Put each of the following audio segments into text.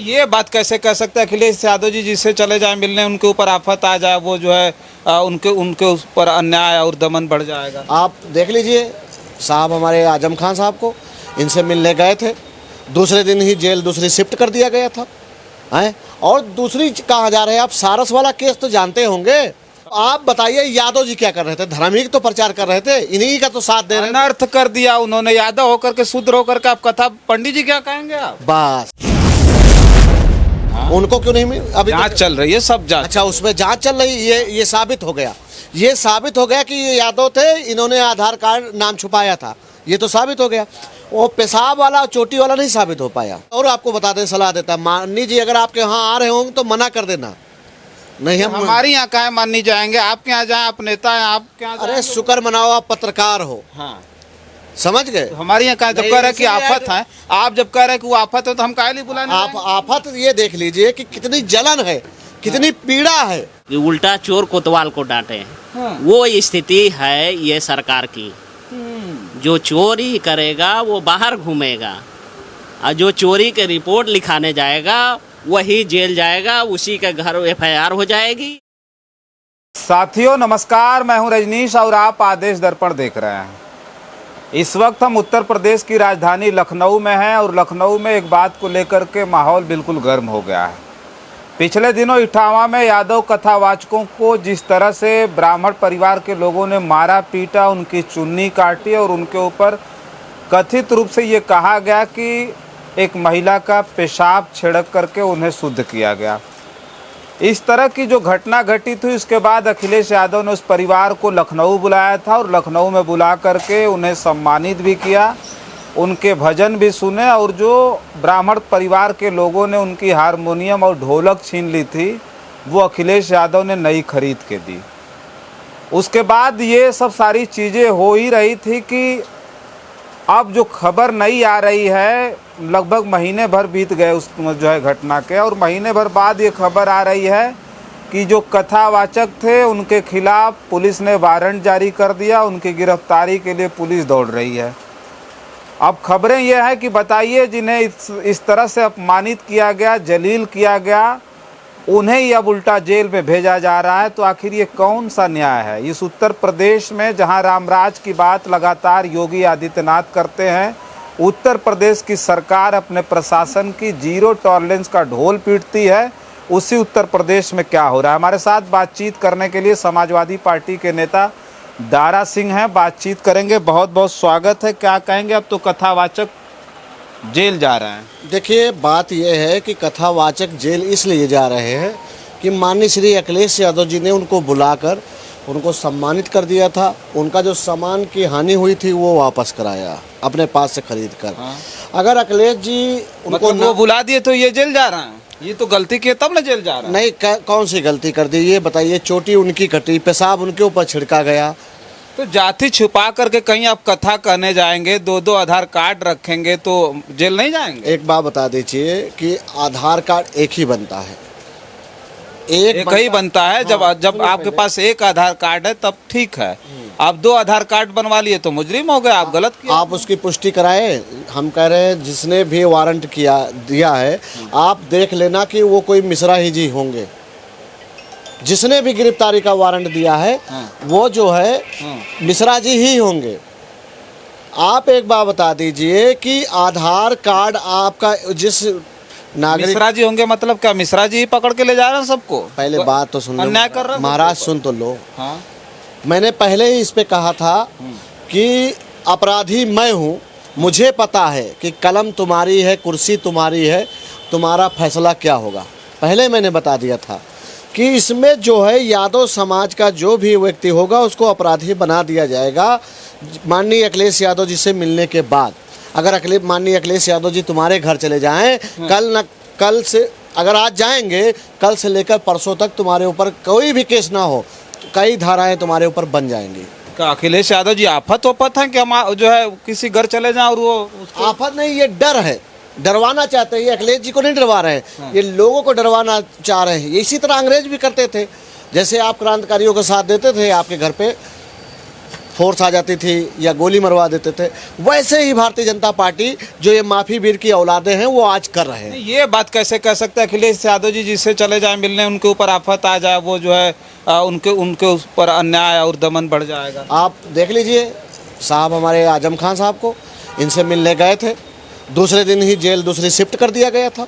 ये बात कैसे कह सकते हैं अखिलेश यादव जी जिससे चले जाए मिलने, उनके ऊपर आफत आ जाए, वो जो है उनके उनके ऊपर अन्याय और दमन बढ़ जाएगा। आप देख लीजिए साहब, हमारे आजम खान साहब को इनसे मिलने गए थे, दूसरे दिन ही जेल दूसरी शिफ्ट कर दिया गया था हैं। और दूसरी कहा जा रहा है, आप सारस वाला केस तो जानते होंगे। आप बताइए यादव जी क्या कर रहे थे? धार्मिक तो प्रचार कर रहे थे, इन्हीं का तो साथ दे रहे थे। अनर्थ कर दिया उन्होंने, यादव होकर के शूद्र होकर के आप कथा, पंडित जी क्या कहेंगे आप? बस उनको क्यों नहीं मिल? अभी जांच चल रही है, सब जांच। अच्छा, उसमें जांच चल रही, ये साबित हो गया, ये साबित हो गया कि ये यादव थे, इन्होंने आधार कार्ड नाम छुपाया था, ये तो साबित हो गया। वो पेशाब वाला चोटी वाला नहीं साबित हो पाया। और आपको बता दें, सलाह देता माननी जी, अगर आपके यहाँ आ रहे होंगे तो मना कर देना। नहीं, हम हमारी यहाँ कहाँ माननी जाएंगे? आपके यहाँ जाए, आप नेता हैं, आप क्या? अरे शुक्र मनाओ, आप पत्रकार हो। हाँ, समझ गए। हमारी यहाँ कहाँ जब कह रहे हैं कि आफत है, आप जब कह रहे हैं कि वो आफत है तो हम काहे लिए बुलाने आप आफत ये देख लीजिए कि कितनी जलन है, कितनी पीड़ा है। कि उल्टा चोर कोतवाल को डांटे, हाँ। वो स्थिति है ये सरकार की। जो चोरी करेगा वो बाहर घूमेगा, और जो चोरी के रिपोर्ट लिखाने जाएगा वही जेल जाएगा, उसी के घर FIR हो जाएगी। साथियों नमस्कार, मैं हूं रजनीश और आप आदेश दर्पण देख रहे हैं। इस वक्त हम उत्तर प्रदेश की राजधानी लखनऊ में हैं और लखनऊ में एक बात को लेकर के माहौल बिल्कुल गर्म हो गया है। पिछले दिनों इटावा में यादव कथावाचकों को जिस तरह से ब्राह्मण परिवार के लोगों ने मारा पीटा, उनकी चुन्नी काटी और उनके ऊपर कथित रूप से ये कहा गया कि एक महिला का पेशाब छिड़क करके उन्हें शुद्ध किया गया। इस तरह की जो घटना घटी थी, उसके बाद अखिलेश यादव ने उस परिवार को लखनऊ बुलाया था और लखनऊ में बुला करके उन्हें सम्मानित भी किया, उनके भजन भी सुने, और जो ब्राह्मण परिवार के लोगों ने उनकी हारमोनियम और ढोलक छीन ली थी वो अखिलेश यादव ने नई खरीद के दी। उसके बाद ये सब सारी चीज़ें हो ही रही थी कि अब जो खबर नई आ रही है, लगभग महीने भर बीत गए उस जो है घटना के, और महीने भर बाद ये खबर आ रही है कि जो कथावाचक थे उनके खिलाफ पुलिस ने वारंट जारी कर दिया, उनकी गिरफ्तारी के लिए पुलिस दौड़ रही है। अब खबरें यह है कि बताइए, जिन्हें इस तरह से अपमानित किया गया, जलील किया गया, उन्हें ही अब उल्टा जेल में भेजा जा रहा है। तो आखिर ये कौन सा न्याय है? इस उत्तर प्रदेश में जहां रामराज की बात लगातार योगी आदित्यनाथ करते हैं, उत्तर प्रदेश की सरकार अपने प्रशासन की जीरो टॉलरेंस का ढोल पीटती है, उसी उत्तर प्रदेश में क्या हो रहा है? हमारे साथ बातचीत करने के लिए समाजवादी पार्टी के नेता दारा सिंह हैं, बातचीत करेंगे। बहुत बहुत स्वागत है। क्या कहेंगे? अब तो कथावाचक जेल जा रहे हैं। देखिए, बात यह है कि कथावाचक जेल इसलिए जा रहे हैं कि माननीय श्री अखिलेश यादव जी ने उनको बुलाकर उनको सम्मानित कर दिया था। उनका जो सामान की हानि हुई थी वो वापस कराया अपने पास से खरीद कर। हाँ। अगर अखिलेश जी उनको मतलब वो बुला दिए तो ये जेल जा रहे हैं? ये तो गलती की तब ना जेल जा रहा है। नहीं, कौन सी गलती कर दी ये बताइए? चोटी उनकी कटी, पेशाब उनके ऊपर छिड़का गया। तो जाति छुपा करके कहीं आप कथा करने जाएंगे, दो आधार कार्ड रखेंगे तो जेल नहीं जाएंगे? एक बात बता दीजिए कि आधार कार्ड एक ही बनता है, एक ही बनता है। जब आपके पास एक आधार कार्ड है तब ठीक है। आप 2 आधार कार्ड बनवा लिए तो मुजरिम हो गए, आप गलत किया। आप उसकी पुष्टि कराएं। हम कह रहे हैं जिसने भी वारंट दिया है, आप देख लेना कि वो कोई मिश्रा ही जी होंगे। जिसने भी गिरफ्तारी का वारंट दिया है वो जो है मिश्रा जी ही होंगे। आप एक बात बता दीजिए कि आधार कार्ड आपका जिस नागरिक मिश्रा जी होंगे मतलब क्या? मिश्रा जी ही पकड़ के ले जा रहे हैं सबको? पहले बात तो सुन लो, अन्याय कर रहे हैं महाराज, सुन तो लो। हाँ। मैंने पहले ही इस पे कहा था कि अपराधी मैं हूँ, मुझे पता है कि कलम तुम्हारी है, कुर्सी तुम्हारी है, तुम्हारा फैसला क्या होगा। पहले मैंने बता दिया था कि इसमें जो है यादव समाज का जो भी व्यक्ति होगा उसको अपराधी बना दिया जाएगा। माननीय अखिलेश यादव जी से मिलने के बाद अगर माननीय अखिलेश यादव जी तुम्हारे घर चले जाएं, कल से अगर आज जाएंगे, कल से लेकर परसों तक तुम्हारे ऊपर कोई भी केस ना हो, कई धाराएं तुम्हारे ऊपर बन जाएंगी। क्या अखिलेश यादव जी आफत वफत है कि हम जो है किसी घर चले जाएं और वो आफत नहीं, ये डर है, डरवाना चाहते हैं। ये अखिलेश जी को नहीं डरवा रहे हैं, ये लोगों को डरवाना चाह रहे हैं। ये इसी तरह अंग्रेज भी करते थे, जैसे आप क्रांतिकारियों का साथ देते थे, आपके घर पे फोर्स आ जाती थी या गोली मरवा देते थे, वैसे ही भारतीय जनता पार्टी जो ये माफी वीर की औलादे हैं वो आज कर रहे हैं। ये बात कैसे कह सकते हैं अखिलेश यादव जी, जिससे चले जाए मिलने, उनके ऊपर आफत आ जाए, वो जो है उनके ऊपर अन्याय और दमन बढ़ जाएगा। आप देख लीजिए साहब, हमारे आजम खान साहब को इनसे मिलने गए थे, दूसरे दिन ही जेल दूसरी शिफ्ट कर दिया गया था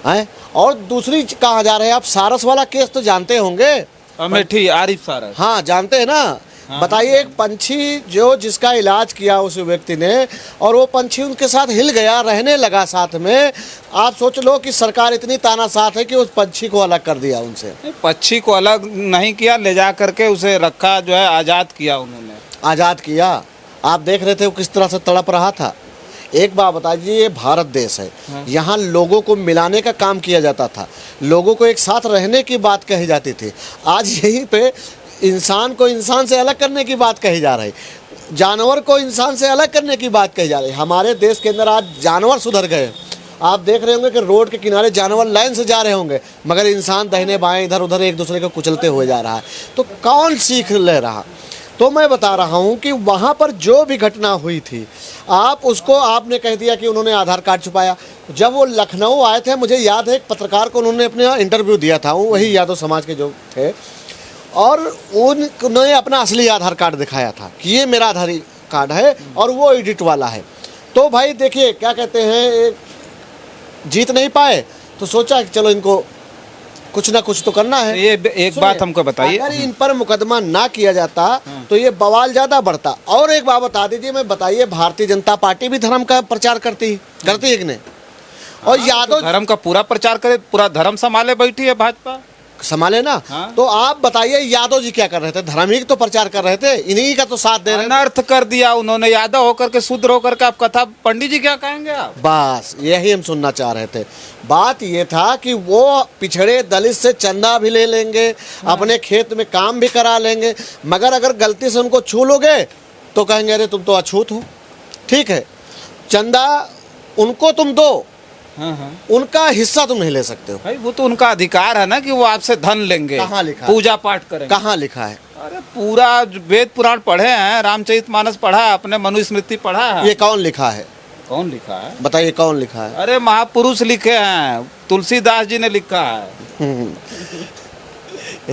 हैं। और दूसरी कहा जा रहा है, आप सारस वाला केस तो जानते होंगे, अमेठी आरिफ सारस। हाँ जानते हैं ना। बताइए, एक पंछी जो जिसका इलाज किया उस व्यक्ति ने, और वो पंछी उनके साथ हिल गया, रहने लगा साथ में। आप सोच लो कि सरकार इतनी तानाशाह है कि उस पंछी को अलग कर दिया उनसे। पक्षी को अलग नहीं किया, ले जा करके उसे रखा, जो है आज़ाद किया उन्होंने। आज़ाद किया। आप देख रहे थे वो किस तरह से तड़प रहा था। एक बात बताइए, ये भारत देश है, यहाँ लोगों को मिलाने का काम किया जाता था, लोगों को एक साथ रहने की बात कही जाती थी। आज यहीं पे इंसान को इंसान से अलग करने की बात कही जा रही, जानवर को इंसान से अलग करने की बात कही जा रही। हमारे देश के अंदर आज जानवर सुधर गए। आप देख रहे होंगे कि रोड के किनारे जानवर लाइन से जा रहे होंगे, मगर इंसान दाहिने बाएं इधर उधर एक दूसरे को कुचलते हुए जा रहा है। तो कौन सीख ले रहा? तो मैं बता रहा हूँ कि वहाँ पर जो भी घटना हुई थी, आप उसको आपने कह दिया कि उन्होंने आधार कार्ड छुपाया। जब वो लखनऊ आए थे, मुझे याद है एक पत्रकार को उन्होंने अपने इंटरव्यू दिया था, वही यादव समाज के जो थे, और उन्होंने अपना असली आधार कार्ड दिखाया था कि ये मेरा आधार कार्ड है और वो एडिट वाला है। तो भाई देखिए क्या कहते हैं, जीत नहीं पाए तो सोचा कि चलो इनको कुछ ना कुछ तो करना है। ये एक बात हमको बताइए, अगर इन पर मुकदमा ना किया जाता तो ये बवाल ज्यादा बढ़ता। और एक बात बता दीजिए, मैं बताइए, भारतीय जनता पार्टी भी धर्म का प्रचार करती है कि नहीं? और यादव धर्म का पूरा प्रचार करे, पूरा धर्म संभाले बैठी है भाजपा, संभाले ना। तो आप बताइए यादव जी क्या कर रहे थे? धर्म ही तो प्रचार कर रहे थे, इन्हीं का तो साथ दे रहे थे। अनर्थ कर दिया उन्होंने, यादव होकर के शूद्र होकर के। आप कथा पंडित जी क्या कहेंगे आप? बस यही हम सुनना चाह रहे थे। बात ये था कि वो पिछड़े दलित से चंदा भी ले लेंगे, अपने खेत में काम भी करा लेंगे, मगर अगर गलती से उनको छू लोगे तो कहेंगे अरे तुम तो अछूत हो। ठीक है, चंदा उनको तुम दो, उनका हिस्सा तुम नहीं ले सकते हो। भाई वो तो उनका अधिकार है ना कि वो आपसे धन लेंगे। कहाँ लिखा? पूजा पाठ करेंगे। कहाँ लिखा है? अरे पूरा वेद पुराण पढ़े हैं, रामचरितमानस पढ़ा है, अपने मनुस्मृति पढ़ा है। ये कौन लिखा है? कौन लिखा है? बताइए कौन लिखा है? अरे महापुरुष लिखे हैं, तुलसीदास जी ने लिखा है।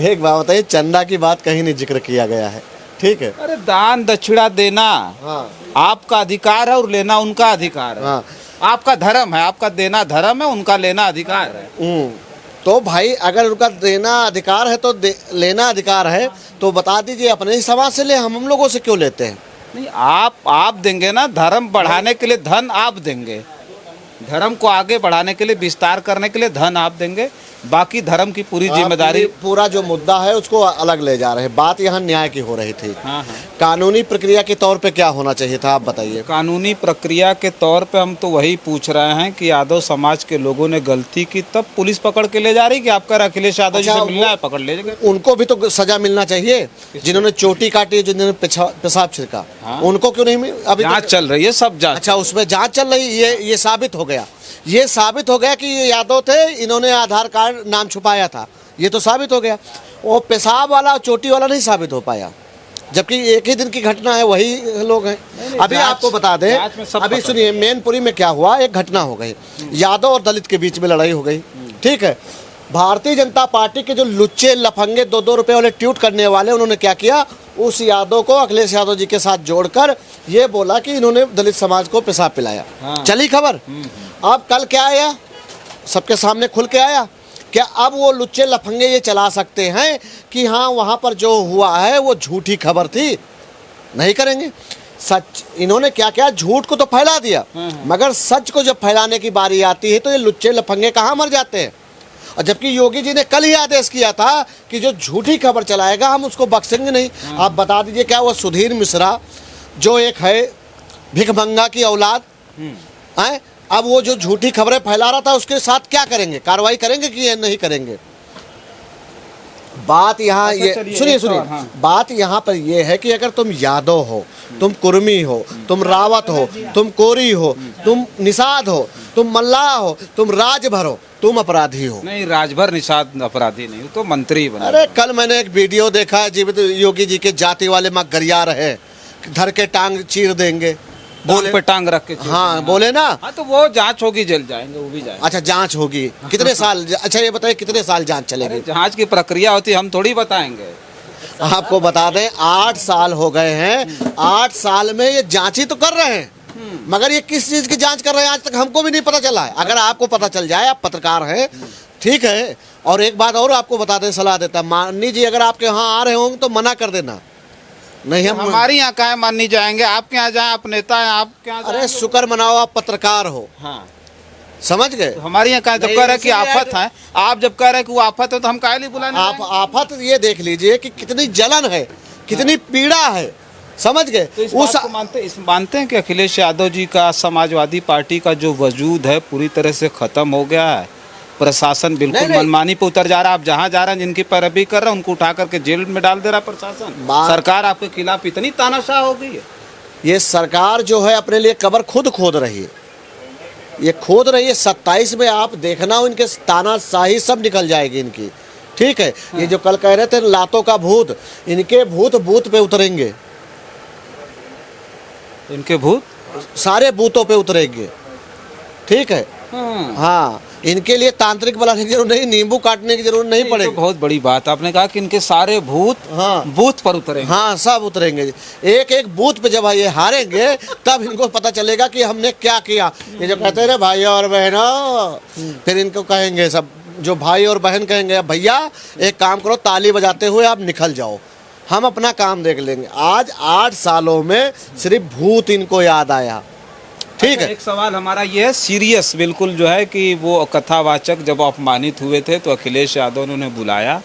एक बात बताइए, चंदा की बात कहीं नहीं जिक्र किया गया है। ठीक है, अरे दान दक्षिणा देना आपका अधिकार है और लेना उनका अधिकार है। हाँ। आपका धर्म है, आपका देना धर्म है, उनका लेना अधिकार है। तो भाई अगर उनका देना अधिकार है तो लेना अधिकार है, तो बता दीजिए अपने ही समाज से ले, हम लोगों से क्यों लेते हैं? नहीं, आप देंगे ना, धर्म बढ़ाने के लिए धन आप देंगे, धर्म को आगे बढ़ाने के लिए, विस्तार करने के लिए धन आप देंगे, बाकी धर्म की पूरी जिम्मेदारी। पूरा जो मुद्दा है उसको अलग ले जा रहे हैं। बात यहाँ न्याय की हो रही थी। हाँ। कानूनी प्रक्रिया के तौर पे क्या होना चाहिए था, आप बताइए। कानूनी प्रक्रिया के तौर पे हम तो वही पूछ रहे हैं कि यादव समाज के लोगों ने गलती की, तब पुलिस पकड़ के ले जा रही कि आपका अखिलेश यादव जी से मिलना है, पकड़ ले जाएगा। उनको भी तो सजा मिलना चाहिए, जिन्होंने चोटी काटी, जिन्होंने पेशाब छिड़का। उनको क्यों नहीं? अभी जांच चल रही है, सब जांच। अच्छा, उसमें जांच चल रही है। ये साबित हो गया, ये साबित हो गया कि ये यादव थे, इन्होंने आधार कार्ड नाम छुपाया था, ये तो साबित हो गया। वो पेशाब वाला चोटी वाला नहीं साबित हो पाया, जबकि एक ही दिन की घटना है, वही लोग हैं। अभी आपको बता दें, अभी सुनिए, मैनपुरी में क्या हुआ, एक घटना हो गई, यादव और दलित के बीच में लड़ाई हो गई। ठीक है, भारतीय जनता पार्टी के जो लुच्चे लफंगे 2-2 रुपए वाले ट्वीट करने वाले, उन्होंने क्या किया, उस यादव को अखिलेश यादव जी के साथ जोड़कर ये बोला कि इन्होंने दलित समाज को पेशाब पिलाया। चली खबर। अब कल क्या आया, सबके सामने खुल के आया, क्या अब वो लुच्चे लफंगे ये चला सकते हैं कि हाँ वहाँ पर जो हुआ है वो झूठी खबर थी? नहीं करेंगे। सच इन्होंने क्या किया, झूठ को तो फैला दिया, मगर सच को जब फैलाने की बारी आती है तो ये लुच्चे लफंगे कहाँ मर जाते हैं। और जबकि योगी जी ने कल ही आदेश किया था कि जो झूठी खबर चलाएगा हम उसको बख्शेंगे नहीं। आप बता दीजिए, क्या वो सुधीर मिश्रा जो एक है भिखमंगा की औलाद है, अब वो जो झूठी खबरें फैला रहा था उसके साथ क्या करेंगे, कार्रवाई करेंगे कि ये नहीं करेंगे? बात यहाँ ये सुनिए, बात यहाँ पर ये है कि अगर तुम यादव हो, तुम कुर्मी हो, तुम रावत हो, तुम कोरी हो, तुम निषाद हो, तुम मल्लाह हो, तुम राजभर हो, तुम अपराधी हो। नहीं, राजभर निषाद अपराधी नहीं, तो मंत्री बना। अरे कल मैंने एक वीडियो देखा, जीवित योगी जी के जाति वाले माँ गरिया रहे, धर के टांग चीर देंगे, बोले पे टांग रख के चोट हाँ देना। बोले ना। हाँ तो वो जांच होगी, जेल जाएंगे, वो भी जाएंगे। अच्छा जांच होगी कितने साल? अच्छा ये बताइए कितने साल जांच चलेगी? अरे जांच की प्रक्रिया होती है, हम थोड़ी बताएंगे। आपको बता दें 8 साल हो गए हैं, 8 साल में ये जांच ही तो कर रहे हैं, मगर ये किस चीज की जांच कर रहे हैं आज तक हमको भी नहीं पता चला है। अगर आपको पता चल जाए, आप पत्रकार हैं, ठीक है। और एक बात और आपको बता दें, सलाह देता, मानी जी अगर आपके यहाँ आ रहे होंगे तो मना कर देना, नहीं हम हमारी यहाँ कहाँ माननी जाएंगे, आपके यहाँ जाए, आप नेता हैं, आपके यहाँ अरे जाएंगे। शुक्र मनाओ आप पत्रकार हो, हाँ समझ गए। हमारे यहाँ कहा जब नहीं, कह रहे हैं कि इसीलिए आफत है, आप जब कह रहे हैं कि वो आफत है तो हम काहे लिए बुलाने आप जाएंगे? आफत ये देख लीजिए कि कितनी जलन है, कितनी पीड़ा है, समझ गए। तो इस बात को मानते हैं कि अखिलेश यादव जी का समाजवादी पार्टी का जो वजूद है पूरी तरह से खत्म हो गया है, प्रशासन बिल्कुल नहीं। मनमानी पे उतर जा रहा है। आप जहाँ जा रहे हैं, जिनकी पैरवी कर रहे हैं, उनको उठा करके जेल में डाल दे रहा है प्रशासन। सरकार आपके खिलाफ इतनी तानाशाह हो गई है। ये सरकार जो है अपने लिए कब्र खुद खोद रही है, ये खोद रही है। 27 में आप देखना इनके तानाशाही सब निकल जाएगी इनकी, ठीक है। ये जो कल कह रहे थे लातों का भूत, इनके भूत बूथ पे उतरेंगे, इनके भूत सारे बूथों पे उतरेंगे, ठीक है। हाँ इनके लिए तांत्रिक बनाने की जरूरत नहीं, नींबू काटने की जरूरत नहीं ये पड़ेगी। तो बहुत बड़ी बात आपने कहा कि इनके सारे भूत हाँ बूथ पर उतरेंगे। हाँ सब उतरेंगे, एक एक बूथ पे जब ये हारेंगे तब इनको पता चलेगा कि हमने क्या किया। ये जो कहते हैं ना भाई और बहनों, फिर इनको कहेंगे सब जो भाई और बहन कहेंगे, भैया एक काम करो, ताली बजाते हुए आप निकल जाओ, हम अपना काम देख लेंगे। आज 8 सालों में सिर्फ भूत इनको याद आया, ठीक अच्छा, है। एक सवाल हमारा ये है सीरियस बिल्कुल, जो है कि वो कथावाचक जब अपमानित हुए थे तो अखिलेश यादव ने उन्हें बुलाया,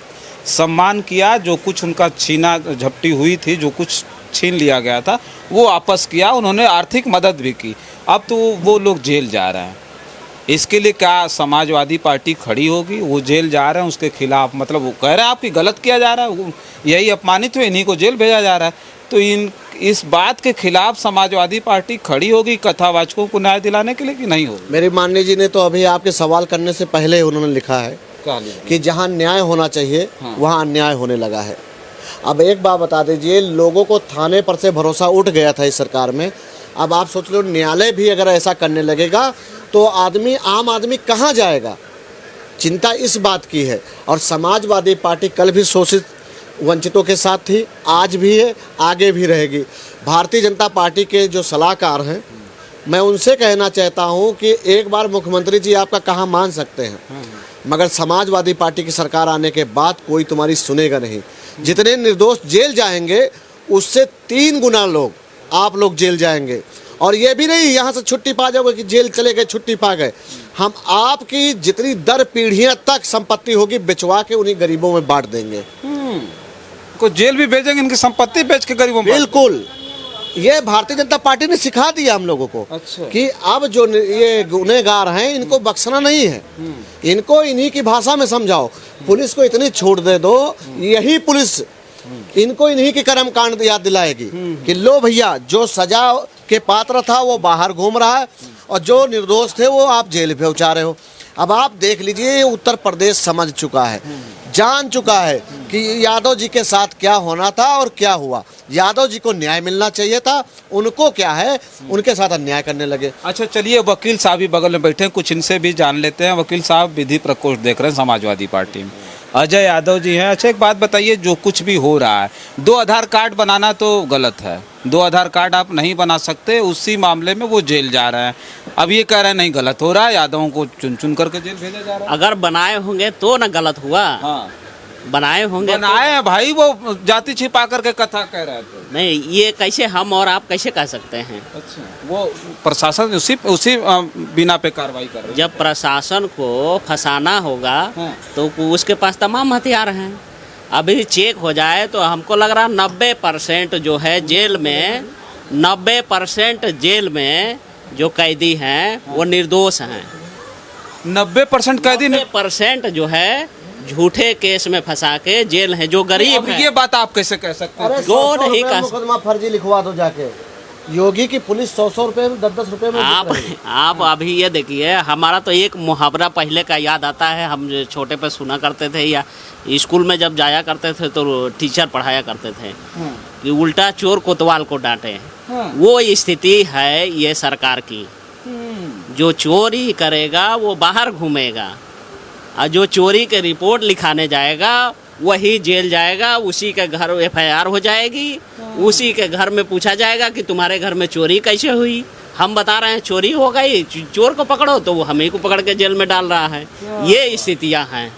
सम्मान किया, जो कुछ उनका छीना झपटी हुई थी, जो कुछ छीन लिया गया था वो वापस किया, उन्होंने आर्थिक मदद भी की। अब तो वो लोग जेल जा रहे हैं, इसके लिए क्या समाजवादी पार्टी खड़ी होगी? वो जेल जा रहे हैं, उसके खिलाफ मतलब वो कह रहे हैं आपकी गलत किया जा रहा है, यही अपमानित हुए, इन्हीं को जेल भेजा जा रहा है। तो इस बात के खिलाफ समाजवादी पार्टी खड़ी होगी कथावाचकों को न्याय दिलाने के लिए कि नहीं होगी? मेरी माननी जी ने तो अभी आपके सवाल करने से पहले उन्होंने लिखा है कि जहाँ न्याय होना चाहिए वहाँ अन्याय होने लगा है। अब एक बात बता दीजिए, लोगों को थाने पर से भरोसा उठ गया था इस सरकार में। अब आप सोच लो न्यायालय भी अगर ऐसा करने लगेगा तो आम आदमी कहाँ जाएगा? चिंता इस बात की है। और समाजवादी पार्टी कल भी शोषित वंचितों के साथ थी, आज भी है, आगे भी रहेगी। भारतीय जनता पार्टी के जो सलाहकार हैं, मैं उनसे कहना चाहता हूं कि एक बार मुख्यमंत्री जी आपका कहाँ मान सकते हैं, मगर समाजवादी पार्टी की सरकार आने के बाद कोई तुम्हारी सुनेगा नहीं। जितने निर्दोष जेल जाएंगे उससे 3 गुना लोग आप लोग जेल जाएंगे। और ये भी नहीं यहाँ से छुट्टी पा जाओगे कि जेल चले गए छुट्टी पा गए, हम आपकी जितनी दर पीढ़ियां तक संपत्ति होगी बिचवा के उन्हीं गरीबों में बांट देंगे। को जेल भी भेजेंगे, इनकी संपत्ति बेच के गरीबों में? बिल्कुल, ये भारतीय जनता पार्टी ने सिखा दिया हम लोगों को। अच्छा। कि अब जो ये गुनहगार हैं इनको बख्शना नहीं है, इनको इन्हीं की भाषा में समझाओ। पुलिस को इतनी छूट दे दो, यही पुलिस इनको इन्हीं की कर्म कांड याद दिलाएगी कि लो भैया, जो सजा के पात्र था वो बाहर घूम रहा है और जो निर्दोष थे वो आप जेल पे उचार रहे हो। अब आप देख लीजिए, उत्तर प्रदेश समझ चुका है, जान चुका है कि यादव जी के साथ क्या होना था और क्या हुआ। यादव जी को न्याय मिलना चाहिए था, उनको क्या है, उनके साथ अन्याय करने लगे। अच्छा चलिए, वकील साहब भी बगल में बैठे हैं, कुछ इनसे भी जान लेते हैं। वकील साहब विधि प्रकोष्ठ देख रहे हैं समाजवादी पार्टी में, अजय यादव जी हैं। अच्छा एक बात बताइए, जो कुछ भी हो रहा है, 2 आधार कार्ड बनाना तो गलत है, 2 आधार कार्ड आप नहीं बना सकते, उसी मामले में वो जेल जा रहे हैं। अब ये कह रहे हैं नहीं गलत हो रहा है, यादवों को चुन चुन करके जेल भेजा जा रहा है। अगर बनाए होंगे तो ना गलत हुआ। हाँ बनाए होंगे बनाए हैं भाई, वो जाति छिपा करके कथा कह रहे थे। नहीं, ये कैसे हम और आप कैसे कह सकते हैं? अच्छा, वो प्रशासन उसी बिना पे कार्रवाई कर रही है। जब प्रशासन को फंसाना होगा हाँ। तो उसके पास तमाम हथियार हैं। अभी चेक हो जाए तो हमको लग रहा 90% जो है जेल में, 90% जेल में जो कैदी हैं वो निर्दोष हैं। 90% कैदी 90% जो है झूठे केस में फंसा के जेल है, जो गरीब अब है। ये बात आप कैसे कह सकते हैं? जो नहीं कह मुकदमा फर्जी लिखवा दो जाके। योगी की पुलिस 100-100 रुपए में 10-10 रुपए में आप बिक रही है। आप अभी ये देखिए, हमारा तो एक मुहावरा पहले का याद आता है, हम जो छोटे पे सुना करते थे या स्कूल में जब जाया करते थे तो टीचर पढ़ाया करते थे कि उल्टा चोर कोतवाल को डांटे। वो स्थिति है ये सरकार की। जो चोरी करेगा वो बाहर घूमेगा, और जो चोरी के रिपोर्ट लिखाने जाएगा वही जेल जाएगा, उसी के घर FIR हो जाएगी, उसी के घर में पूछा जाएगा कि तुम्हारे घर में चोरी कैसे हुई। हम बता रहे हैं चोरी हो गई, चोर को पकड़ो, तो वो हमें को पकड़ के जेल में डाल रहा है। ये स्थितियां हैं।